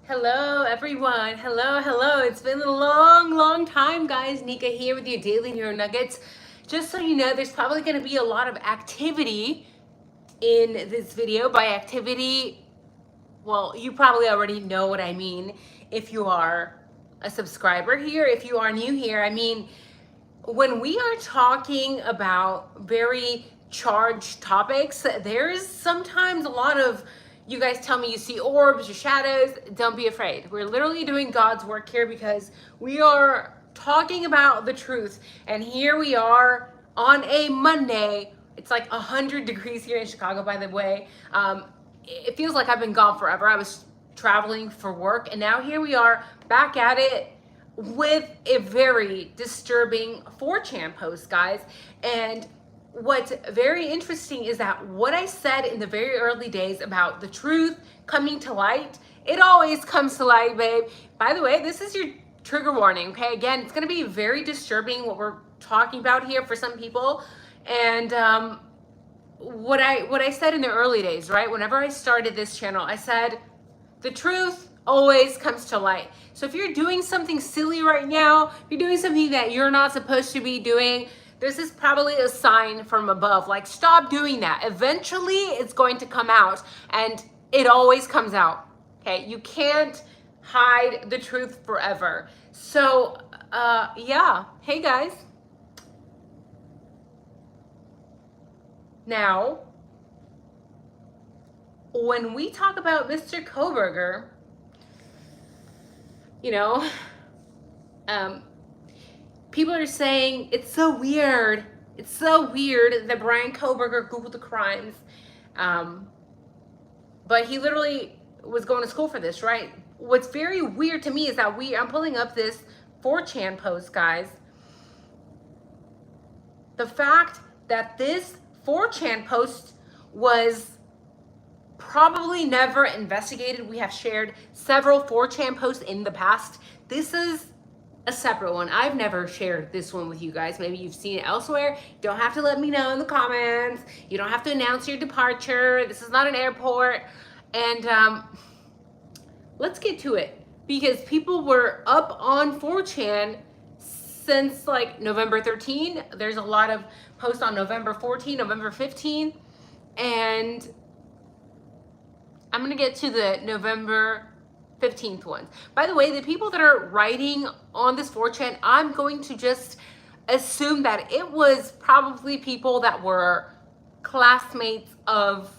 Hello, everyone. Hello. It's been a long time, guys. Nika here with your daily neuro nuggets. Just so you know, there's probably going to be a lot of activity in this video. By activity, well, you probably already know what I mean if you are a subscriber here. If you are new here, I mean, when we are talking about very charged topics, there's sometimes a lot of, you guys tell me you see orbs or shadows. Don't be afraid. We're literally doing God's work here because we are talking about the truth. And here we are on a Monday. It's like 100 degrees here in Chicago, by the way. It feels like I've been gone forever. I was traveling for work, and now here we are back at it with a very disturbing 4chan post, guys. And what's very interesting is that what I said in the very early days about the truth coming to light, it always comes to light, babe. By the way, this is your trigger warning, okay? Again, it's gonna be very disturbing what we're talking about here for some people. And what I said in the early days, right? Whenever I started this channel, I said, the truth always comes to light. So if you're doing something silly right now, if you're doing something that you're not supposed to be doing, this is probably a sign from above. Like, stop doing that. Eventually, it's going to come out, and it always comes out. Okay, you can't hide the truth forever. So, yeah. Hey, guys. Now, when we talk about Mr. Koberger, you know, people are saying it's so weird. It's so weird that Brian Koberger Googled the crimes. But he literally was going to school for this, right? What's very weird to me is that I'm pulling up this 4chan post, guys. The fact that this 4chan post was probably never investigated. We have shared several 4chan posts in the past. This is a separate one. I've never shared this one with you guys. Maybe you've seen it elsewhere. You don't have to let me know in the comments. You don't have to announce your departure. This is not an airport. And let's get to it, because people were up on 4chan since like November 13. There's a lot of posts on November 14, November 15, and I'm gonna get to the November 15th ones. By the way, the people that are writing on this 4chan, I'm going to just assume that it was probably people that were classmates of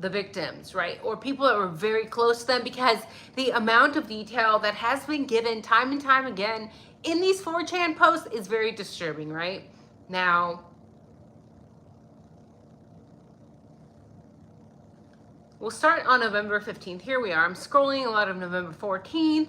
the victims, right? Or people that were very close to them, because the amount of detail that has been given time and time again in these 4chan posts is very disturbing, right? Now, we'll start on November 15th. Here we are. I'm scrolling a lot of November 14th.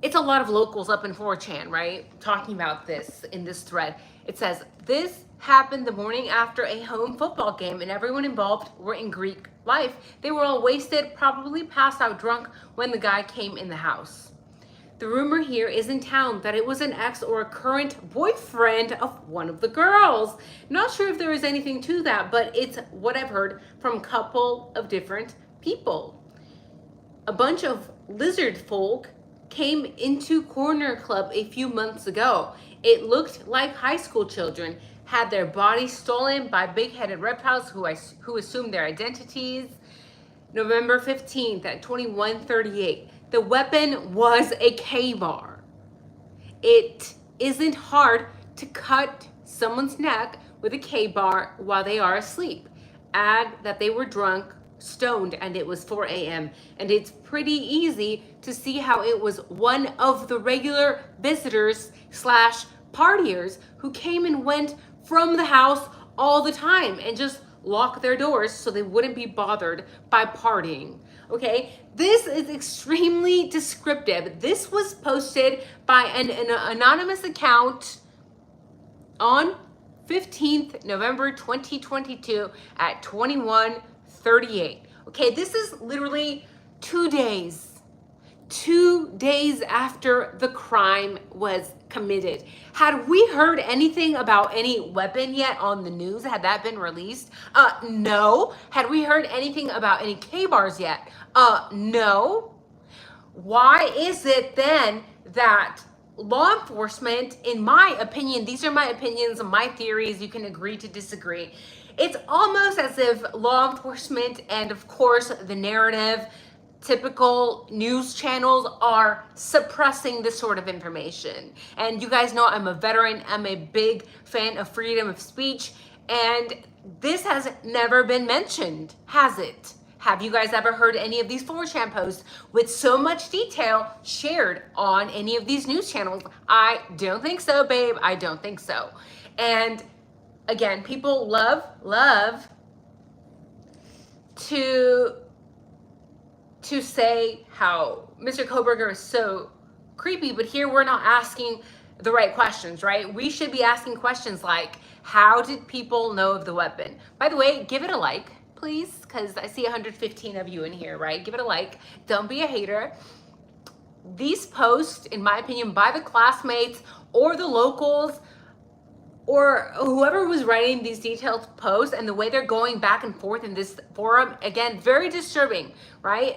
It's a lot of locals up in 4chan, right? Talking about this in this thread. It says, this happened the morning after a home football game, and everyone involved were in Greek life. They were all wasted, probably passed out drunk when the guy came in the house. The rumor here is in town that it was an ex or a current boyfriend of one of the girls. Not sure if there is anything to that, but it's what I've heard from a couple of different people. A bunch of lizard folk came into Corner Club a few months ago. It looked like high school children, had their bodies stolen by big-headed reptiles who assumed their identities. November 15th at 21:38. The weapon was a K-bar. It isn't hard to cut someone's neck with a K-bar while they are asleep. Add that they were drunk, stoned, and it was 4 a.m. And it's pretty easy to see how it was one of the regular visitors slash partiers who came and went from the house all the time and just lock their doors so they wouldn't be bothered by partying. Okay, this is extremely descriptive. This was posted by an anonymous account on 15th November 2022 at 21:38. Okay, this is literally 2 days 2 days after the crime was committed. Had we heard anything about any weapon yet on the news? Had that been released? No. Had we heard anything about any K-bars yet? No. why is it then that law enforcement, in my opinion, these are my opinions and my theories, you can agree to disagree, it's almost as if law enforcement and of course the narrative, typical news channels are suppressing this sort of information. And you guys know I'm a veteran, I'm a big fan of freedom of speech, and this has never been mentioned, has it? Have you guys ever heard any of these 4chan posts with so much detail shared on any of these news channels? I don't think so, babe. I don't think so. And again, people love to say how Mr. Koberger is so creepy, but here we're not asking the right questions, right? We should be asking questions like, how did people know of the weapon? By the way, give it a like, please, because I see 115 of you in here, right? Give it a like. Don't be a hater. These posts, in my opinion, by the classmates or the locals or whoever was writing these detailed posts, and the way they're going back and forth in this forum, again, very disturbing, right?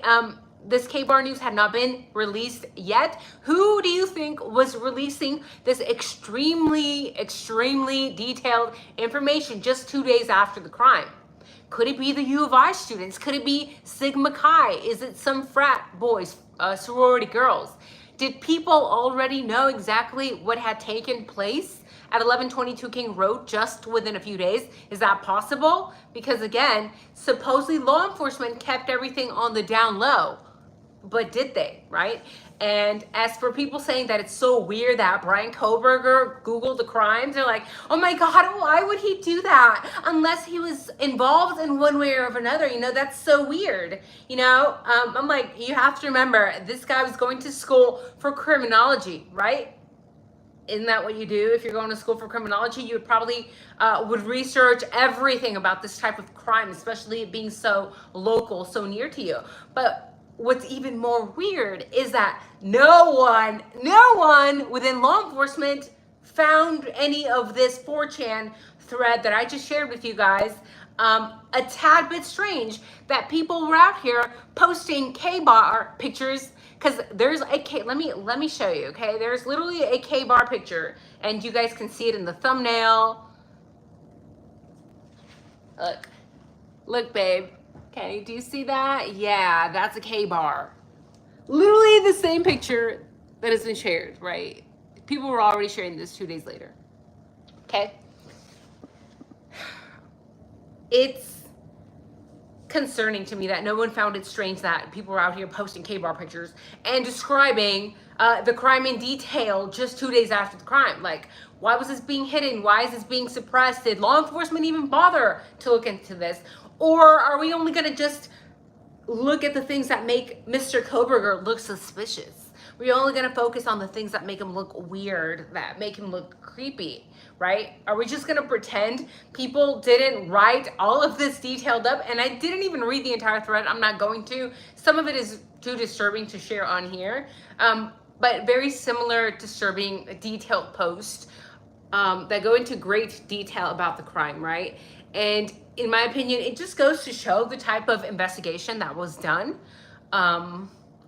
This K-Bar news had not been released yet. Who do you think was releasing this extremely detailed information just 2 days after the crime? Could it be the U of I students? Could it be Sigma Chi? Is it some frat boys, sorority girls? Did people already know exactly what had taken place at 1122 King Road just within a few days? Is that possible? Because again, supposedly law enforcement kept everything on the down low. But did they, right? And as for people saying that it's so weird that Brian Koberger Googled the crimes, they're like, oh my God, why would he do that? Unless he was involved in one way or another, you know, that's so weird. You know, I'm like, you have to remember, this guy was going to school for criminology, right? Isn't that what you do if you're going to school for criminology? You would probably would research everything about this type of crime, especially it being so local, so near to you. But what's even more weird is that no one within law enforcement found any of this 4chan thread that I just shared with you guys. A tad bit strange that people were out here posting K-bar pictures, because there's a K, let me show you, okay? There's literally a K-bar picture, and you guys can see it in the thumbnail. Look, babe. Okay, do you see that? Yeah, that's a K-bar. Literally the same picture that has been shared, right? People were already sharing this 2 days later. Okay? It's concerning to me that no one found it strange that people were out here posting K-bar pictures and describing the crime in detail just 2 days after the crime. Like, why was this being hidden? Why is this being suppressed? Did law enforcement even bother to look into this? Or are we only going to just look at the things that make Mr. Koberger look suspicious? We're only going to focus on the things that make him look weird, that make him look creepy, right? Are we just going to pretend people didn't write all of this detailed up? And I didn't even read the entire thread. I'm not going to. Some of it is too disturbing to share on here. But very similar, disturbing, detailed posts that go into great detail about the crime, right? And in my opinion, it just goes to show the type of investigation that was done.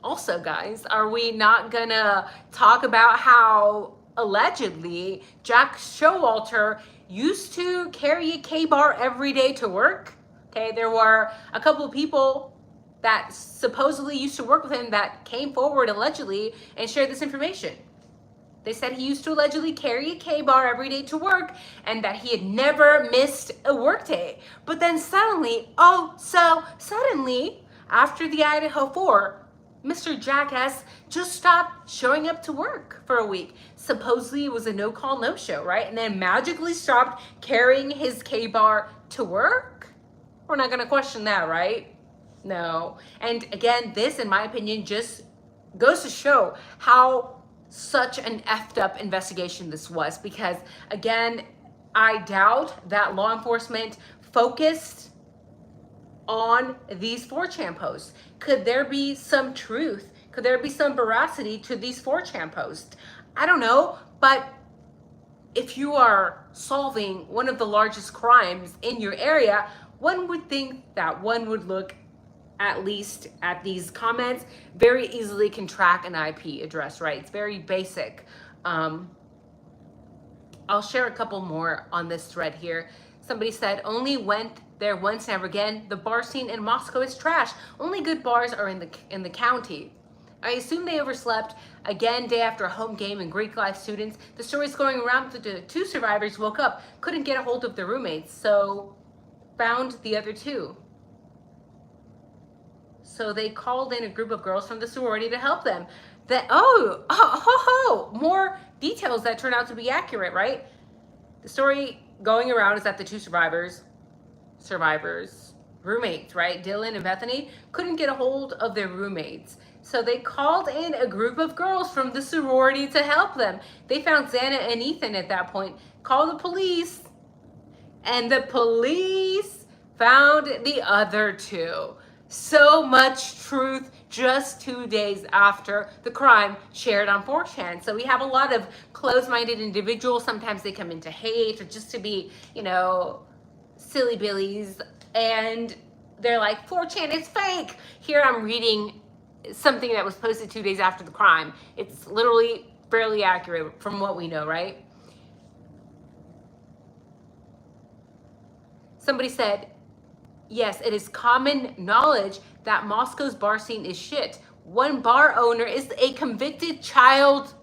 Also, guys, are we not gonna talk about how allegedly Jack Showalter used to carry a K-bar every day to work? Okay, there were a couple of people that supposedly used to work with him that came forward allegedly and shared this information. They said he used to allegedly carry a K-bar every day to work and that he had never missed a work day. But then suddenly, after the IDAHO4, Mr. Jackass just stopped showing up to work for a week. Supposedly it was a no-call, no-show, right? And then magically stopped carrying his K-bar to work? We're not gonna question that, right? No. And again, this, in my opinion, just goes to show how such an effed up investigation this was, because again, I doubt that law enforcement focused on these 4chan posts. Could there be some truth? Could there be some veracity to these 4chan posts? I don't know, but if you are solving one of the largest crimes in your area, one would think that one would look at least at these comments, very easily can track an IP address, right? It's very basic. I'll share a couple more on this thread here. Somebody said, only went there once, never again. The bar scene in Moscow is trash. Only good bars are in the county. I assume they overslept. Again, day after a home game and Greek life students. The story's going around that the two survivors woke up, couldn't get a hold of their roommates, so found the other two. So they called in a group of girls from the sorority to help them. More details that turn out to be accurate, right? The story going around is that the two survivors, roommates, right? Dylan and Bethany, couldn't get a hold of their roommates. So they called in a group of girls from the sorority to help them. They found Xana and Ethan at that point, called the police, and the police found the other two. So much truth just 2 days after the crime shared on 4chan. So we have a lot of closed-minded individuals. Sometimes they come into hate or just to be, silly billies. And they're like, 4chan is fake. Here I'm reading something that was posted 2 days after the crime. It's literally fairly accurate from what we know, right? Somebody said, yes, it is common knowledge that Moscow's bar scene is shit. One bar owner is a convicted child,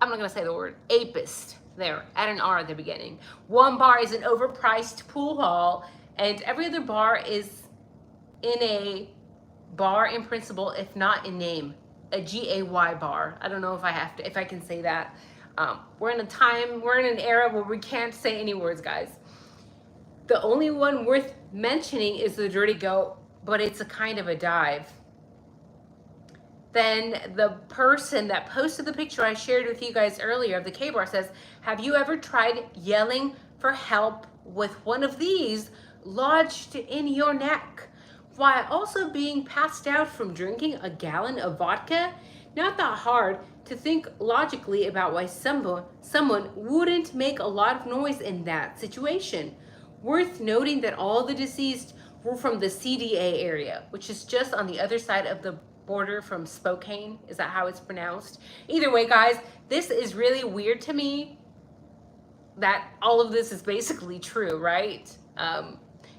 I'm not gonna say the word, apist, there, add an R at the beginning. One bar is an overpriced pool hall, and every other bar is in a bar in principle, if not in name, a GAY bar. I don't know if I can say that. We're in an era where we can't say any words, guys. The only one worth mentioning is the Dirty Goat, but it's a kind of a dive. Then the person that posted the picture I shared with you guys earlier of the K-bar says, have you ever tried yelling for help with one of these lodged in your neck while also being passed out from drinking a gallon of vodka? Not that hard to think logically about why someone wouldn't make a lot of noise in that situation. Worth noting that all the deceased were from the CDA area, which is just on the other side of the border from Spokane. Is that how it's pronounced? Either way, guys, this is really weird to me that all of this is basically true, right?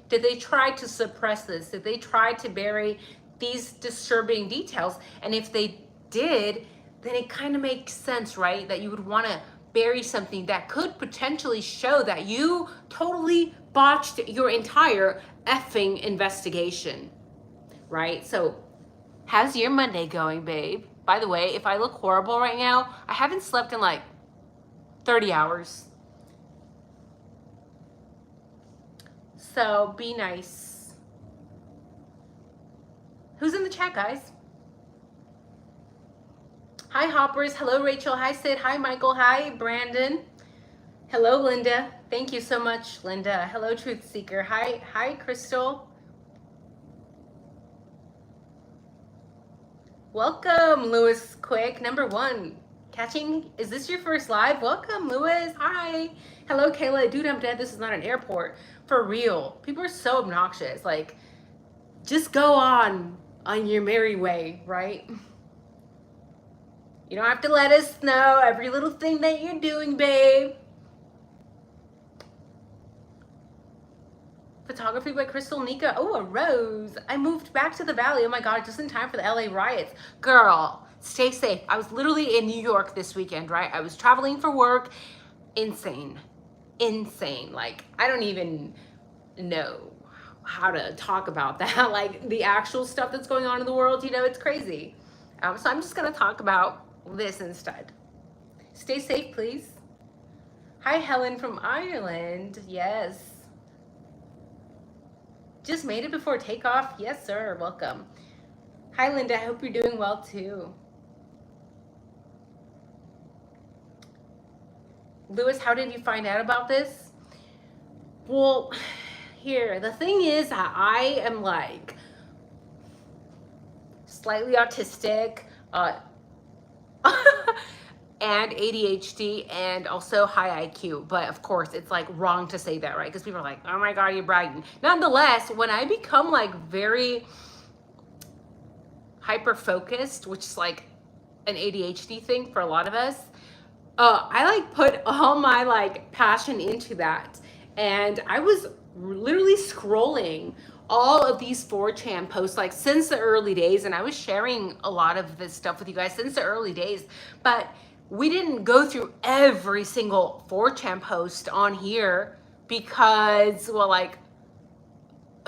Did they try to suppress this? Did they try to bury these disturbing details? And if they did, then it kind of makes sense, right? That you would want to bury something that could potentially show that you totally botched your entire effing investigation, right? So how's your Monday going, babe? By the way, if I look horrible right now, I haven't slept in like 30 hours. So be nice. Who's in the chat, guys? Hi, Hoppers. Hello, Rachel. Hi, Sid. Hi, Michael. Hi, Brandon. Hello, Linda. Thank you so much, Linda. Hello, Truth Seeker. Hi, Crystal. Welcome, Lewis Quick. Number 1. Is this your first live? Welcome, Lewis. Hi. Hello, Kayla. Dude, I'm dead. This is not an airport. For real. People are so obnoxious. Like, just go on your merry way, right? You don't have to let us know every little thing that you're doing, babe. Photography by Crystal Nika. Oh, a rose. I moved back to the Valley. Oh my God, just in time for the LA riots. Girl, stay safe. I was literally in New York this weekend, right? I was traveling for work. Insane. Like, I don't even know how to talk about that. Like, the actual stuff that's going on in the world, it's crazy. So I'm just going to talk about this instead. Stay safe, please. Hi, Helen from Ireland. Yes. Just made it before takeoff. Yes, sir. Welcome. Hi, Linda. I hope you're doing well, too. Lewis, how did you find out about this? Well, here, the thing is that I am like slightly autistic, and ADHD and also high IQ. But of course, it's like wrong to say that, right? Because people are like, oh my God, you're bragging. Nonetheless, when I become like very hyper focused, which is like an ADHD thing for a lot of us, I like put all my like passion into that. And I was literally scrolling all of these 4chan posts like since the early days, and I was sharing a lot of this stuff with you guys since the early days, but we didn't go through every single 4chan post on here because, well, like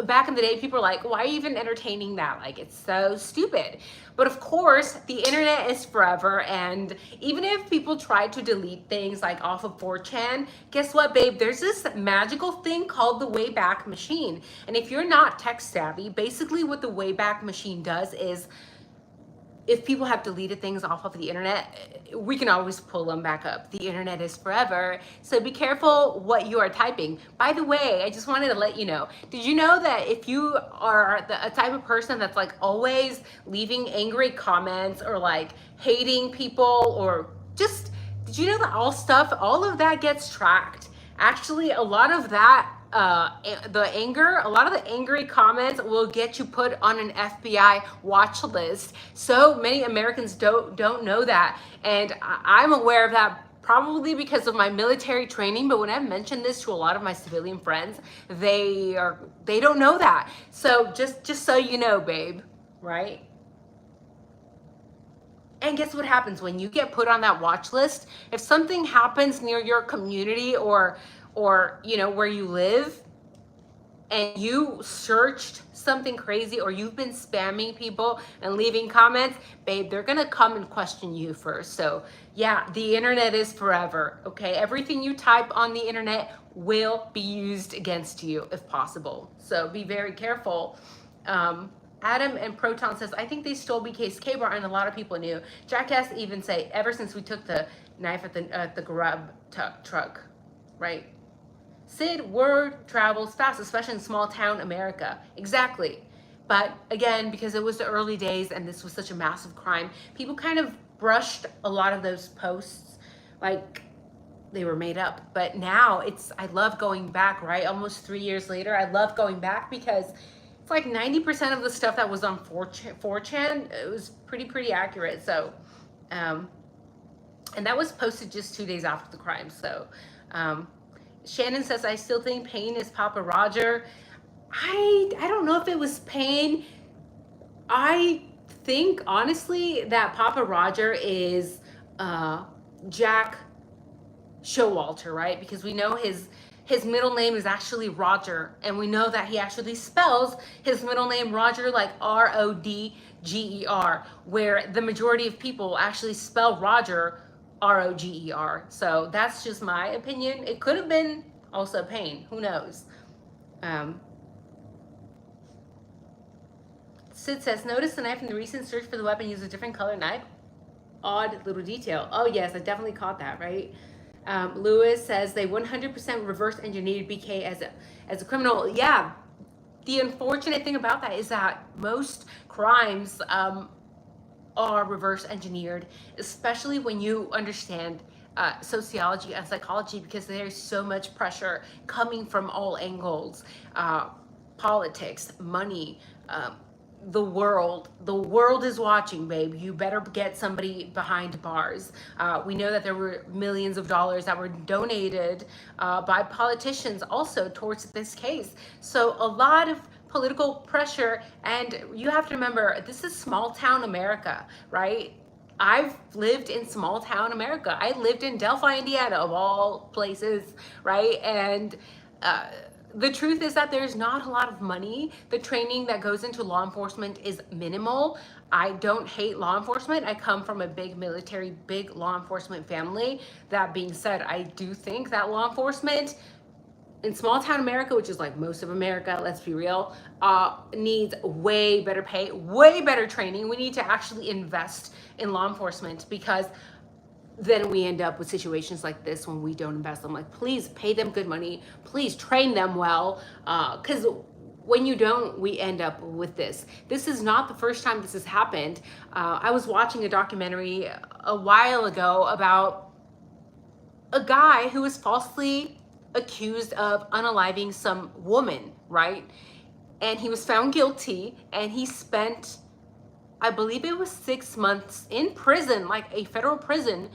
back in the day, people were like, why are you even entertaining that? Like, it's so stupid. But of course, the internet is forever. And even if people try to delete things like off of 4chan, guess what, babe? There's this magical thing called the Wayback Machine. And if you're not tech savvy, basically what the Wayback Machine does is, if people have deleted things off of the internet, we can always pull them back up. The internet is forever. So be careful what you are typing. By the way, I just wanted to let you know, did you know that if you are a type of person that's like always leaving angry comments or like hating people, or just, did you know that all of that gets tracked? Actually, a lot of that, a lot of the angry comments will get you put on an FBI watch list. So many Americans don't know that, and I'm aware of that probably because of my military training. But when I mentioned this to a lot of my civilian friends, they don't know that. So just so you know, babe, right? And guess what happens when you get put on that watch list? If something happens near your community or you know where you live, and you searched something crazy, or you've been spamming people and leaving comments, babe, they're gonna come and question you first. So yeah, the internet is forever, okay? Everything you type on the internet will be used against you if possible. So be very careful. Adam and Proton says, I think they stole BK's K-bar, and a lot of people knew. Jackass even say, ever since we took the knife at the grub truck, right? Sid, word travels fast, especially in small town America. Exactly. But again, because it was the early days and this was such a massive crime, people kind of brushed a lot of those posts like they were made up. But now I love going back, right? Almost 3 years later, I love going back because it's like 90% of the stuff that was on 4chan, it was pretty accurate. So, and that was posted just 2 days after the crime. So, Shannon says, I still think Payne is Papa Roger. I don't know if it was Payne. I think, honestly, that Papa Roger is Jack Showalter, right? Because we know his middle name is actually Roger, and we know that he actually spells his middle name Roger like R-O-D-G-E-R, where the majority of people actually spell Roger R-O-G-E-R. So that's just my opinion. It could have been also Payne. Who knows? Sid says, notice the knife in the recent search for the weapon used a different color knife. Odd little detail. Oh yes, I definitely caught that, right? Lewis says they 100% reverse engineered BK as a criminal. Yeah, the unfortunate thing about that is that most crimes are reverse engineered, especially when you understand sociology and psychology, because there's so much pressure coming from all angles. Politics, money, the world is watching, babe. You better get somebody behind bars. We know that there were millions of dollars that were donated by politicians also towards this case. So a lot of political pressure, and you have to remember, this is small town America, right? I've lived in small town America. I lived in Delphi, Indiana, of all places, right? And the truth is that there's not a lot of money. The training that goes into law enforcement is minimal. I don't hate law enforcement. I come from a big military, big law enforcement family. That being said, I do think that law enforcement in small town America, which is like most of America, let's be real, needs way better pay, way better training. We need to actually invest in law enforcement, because then we end up with situations like this when we don't invest them. Like, please pay them good money, please train them well, because when you don't, we end up with this. This is not the first time this has happened. I was watching a documentary a while ago about a guy who was falsely accused of unaliving some woman, right? And he was found guilty, and he spent, I believe it was 6 months in prison, like a federal prison,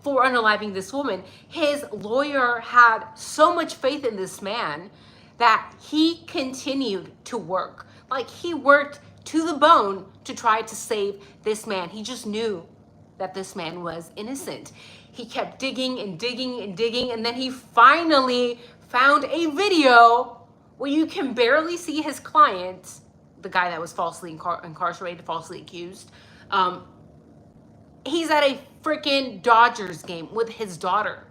for unaliving this woman. His lawyer had so much faith in this man that he continued to work. Like, he worked to the bone to try to save this man. He just knew that this man was innocent. He kept digging and digging and digging, and then he finally found a video where you can barely see his client, the guy that was falsely incarcerated, falsely accused. He's at a freaking Dodgers game with his daughter.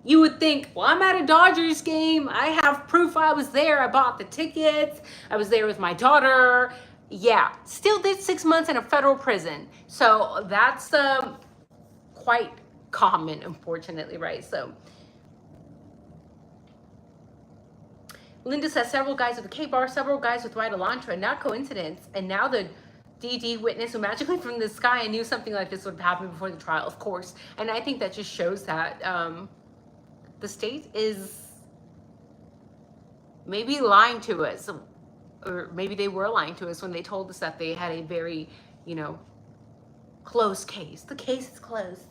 You would think, well, I'm at a Dodgers game. I have proof I was there. I bought the tickets. I was there with my daughter. Yeah, still did 6 months in a federal prison. So that's quite common, unfortunately, right? So Linda says several guys with a K-bar, several guys with white Elantra, not coincidence. And now the DD witness who magically from the sky, I knew something like this would happen before the trial, of course. And I think that just shows that the state is maybe lying to us, or maybe they were lying to us when they told us that they had a very, close case. The case is closed.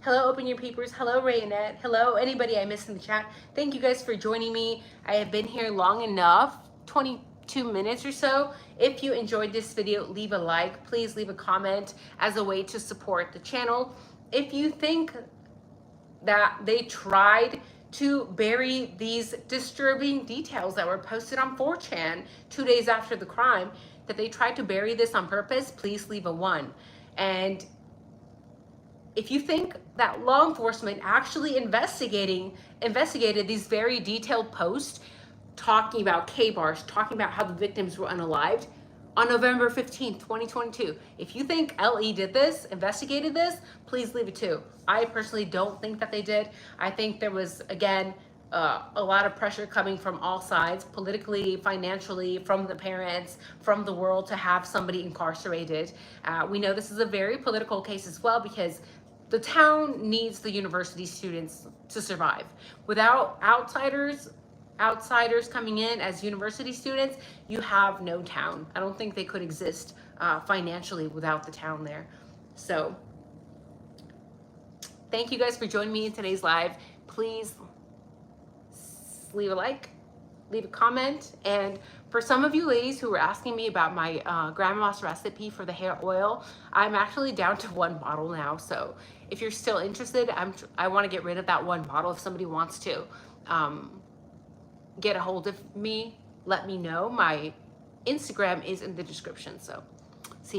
Hello, Open Your Peepers. Hello, Rayanette. Hello, anybody I missed in the chat. Thank you guys for joining me. I have been here long enough, 22 minutes or so. If you enjoyed this video, leave a like. Please leave a comment as a way to support the channel. If you think that they tried to bury these disturbing details that were posted on 4chan 2 days after the crime, that they tried to bury this on purpose, please leave a 1. And if you think that law enforcement actually investigated these very detailed posts talking about K-bars, talking about how the victims were unalived on November 15th, 2022. If you think LE did this, investigated this, please leave a 2. I personally don't think that they did. I think there was, again, a lot of pressure coming from all sides, politically, financially, from the parents, from the world, to have somebody incarcerated. We know this is a very political case as well, because the town needs the university students to survive. Without outsiders coming in as university students, you have no town. I don't think they could exist financially without the town there. So thank you guys for joining me in today's live. Please leave a like, leave a comment. And for some of you ladies who were asking me about my grandma's recipe for the hair oil, I'm actually down to 1 bottle now. So if you're still interested, I want to get rid of that 1 bottle. If somebody wants to get a hold of me, let me know. My Instagram is in the description. So